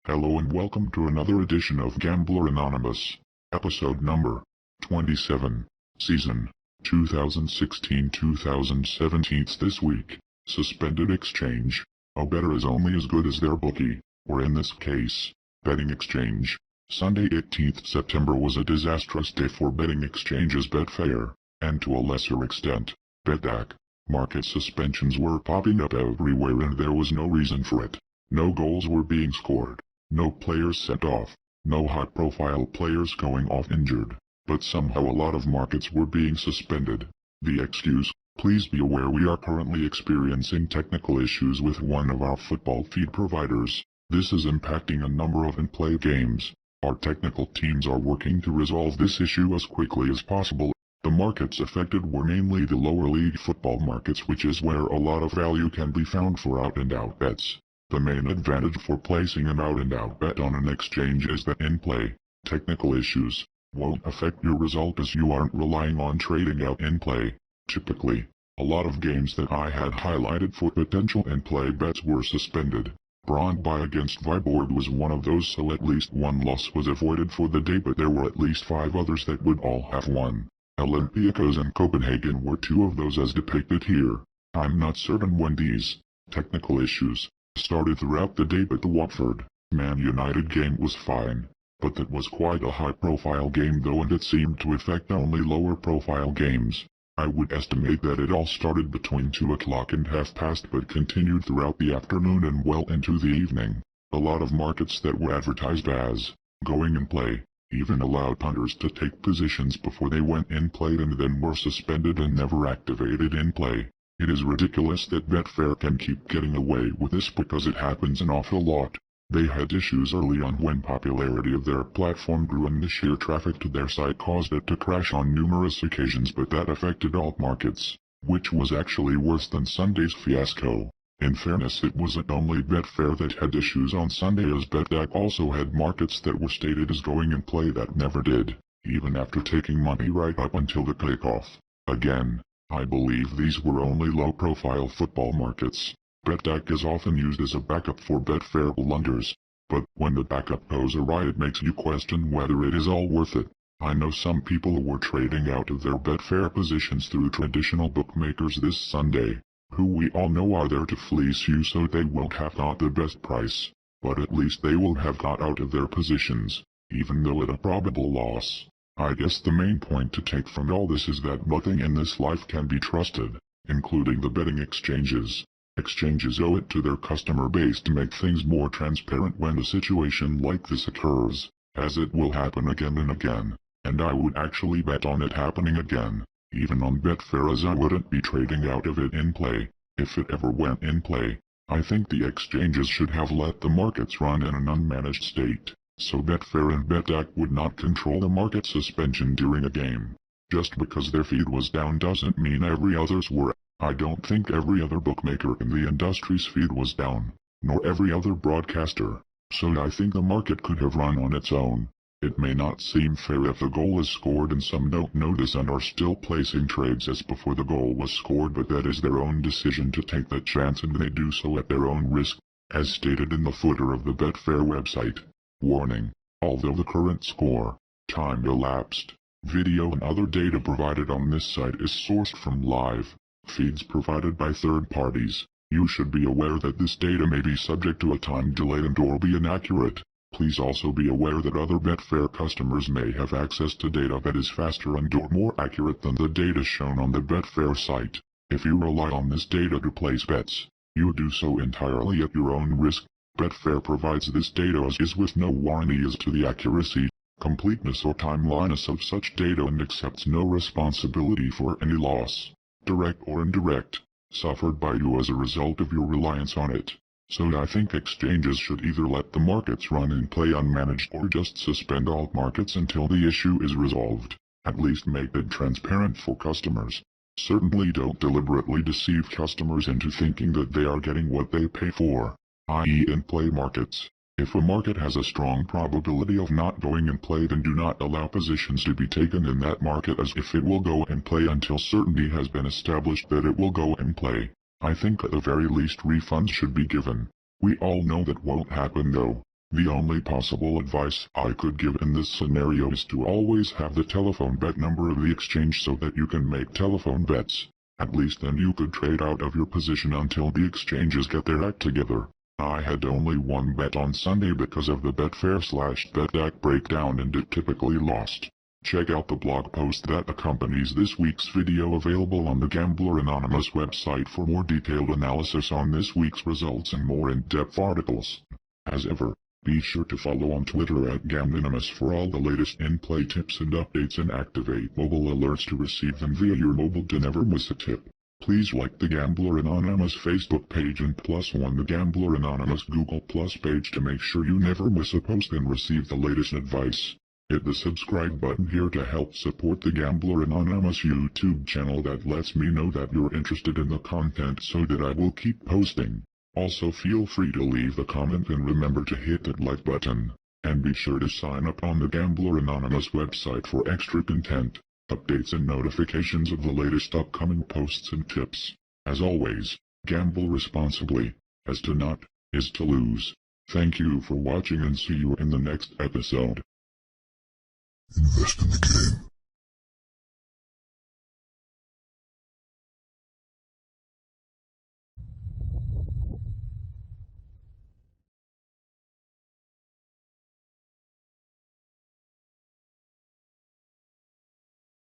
Hello and welcome to another edition of Gambler Anonymous, episode number 27, season 2016-2017. This week, suspended exchange. A bettor is only as good as their bookie, or in this case, betting exchange. Sunday 18th September was a disastrous day for betting exchanges Betfair, and to a lesser extent, Betdaq. Market suspensions were popping up everywhere and there was no reason for it. No goals were being scored, no players sent off, no high-profile players going off injured, but somehow a lot of markets were being suspended. The excuse: please be aware we are currently experiencing technical issues with one of our football feed providers. This is impacting a number of in-play games. Our technical teams are working to resolve this issue as quickly as possible. The markets affected were mainly the lower league football markets, which is where a lot of value can be found for out-and-out bets. The main advantage for placing an out-and-out bet on an exchange is that in-play technical issues won't affect your result as you aren't relying on trading out in-play. Typically, a lot of games that I had highlighted for potential in-play bets were suspended. Brøndby against Viborg was one of those, so at least one loss was avoided for the day, but there were at least 5 others that would all have won. Olympiacos and Copenhagen were 2 of those as depicted here. I'm not certain when these technical issues started throughout the day, but the Watford Man United game was fine. But that was quite a high-profile game though, and it seemed to affect only lower-profile games. I would estimate that it all started between 2 o'clock and 1:30 but continued throughout the afternoon and well into the evening. A lot of markets that were advertised as going in play even allowed punters to take positions before they went in play and then were suspended and never activated in play. It is ridiculous that Betfair can keep getting away with this because it happens an awful lot. They had issues early on when popularity of their platform grew and the sheer traffic to their site caused it to crash on numerous occasions, but that affected alt markets, which was actually worse than Sunday's fiasco. In fairness, it wasn't only Betfair that had issues on Sunday, as Betdaq also had markets that were stated as going in play that never did, even after taking money right up until the kickoff. Again, I believe these were only low-profile football markets. Betdaq is often used as a backup for Betfair blunders, but when the backup goes awry it makes you question whether it is all worth it. I know some people who were trading out of their Betfair positions through traditional bookmakers this Sunday, who we all know are there to fleece you so they won't have got the best price, but at least they will have got out of their positions, even though at a probable loss. I guess the main point to take from all this is that nothing in this life can be trusted, including the betting exchanges. Exchanges owe it to their customer base to make things more transparent when a situation like this occurs, as it will happen again and again, and I would actually bet on it happening again, even on Betfair, as I wouldn't be trading out of it in play, if it ever went in play. I think the exchanges should have let the markets run in an unmanaged state, so Betfair and Betdaq would not control the market suspension during a game. Just because their feed was down doesn't mean every others were. I don't think every other bookmaker in the industry's feed was down, nor every other broadcaster, so I think the market could have run on its own. It may not seem fair if a goal is scored and some don't notice and are still placing trades as before the goal was scored, but that is their own decision to take that chance and they do so at their own risk, as stated in the footer of the Betfair website. Warning: although the current score, time elapsed, video and other data provided on this site is sourced from live feeds provided by third parties, you should be aware that this data may be subject to a time delay and or be inaccurate. Please also be aware that other Betfair customers may have access to data that is faster and or more accurate than the data shown on the Betfair site. If you rely on this data to place bets, you do so entirely at your own risk. Betfair provides this data as is with no warranty as to the accuracy, completeness or timeliness of such data and accepts no responsibility for any loss, direct or indirect, suffered by you as a result of your reliance on it. So I think exchanges should either let the markets run and play unmanaged or just suspend all markets until the issue is resolved. At least make it transparent for customers. Certainly don't deliberately deceive customers into thinking that they are getting what they pay for, i.e. in-play markets. If a market has a strong probability of not going in play, then do not allow positions to be taken in that market as if it will go in play until certainty has been established that it will go in play. I think at the very least refunds should be given. We all know that won't happen though. The only possible advice I could give in this scenario is to always have the telephone bet number of the exchange so that you can make telephone bets. At least then you could trade out of your position until the exchanges get their act together. I had only one bet on Sunday because of the Betfair/Betdaq breakdown and it typically lost. Check out the blog post that accompanies this week's video available on the Gambler Anonymous website for more detailed analysis on this week's results and more in-depth articles. As ever, be sure to follow on Twitter at Gamblonymous for all the latest in-play tips and updates and activate mobile alerts to receive them via your mobile to never miss a tip. Please like the Gambler Anonymous Facebook page and +1 the Gambler Anonymous Google Plus page to make sure you never miss a post and receive the latest advice. Hit the subscribe button here to help support the Gambler Anonymous YouTube channel that lets me know that you're interested in the content so that I will keep posting. Also feel free to leave a comment and remember to hit that like button. And be sure to sign up on the Gambler Anonymous website for extra content, updates and notifications of the latest upcoming posts and tips. As always, gamble responsibly, as to not, is to lose. Thank you for watching and see you in the next episode. Invest in the game.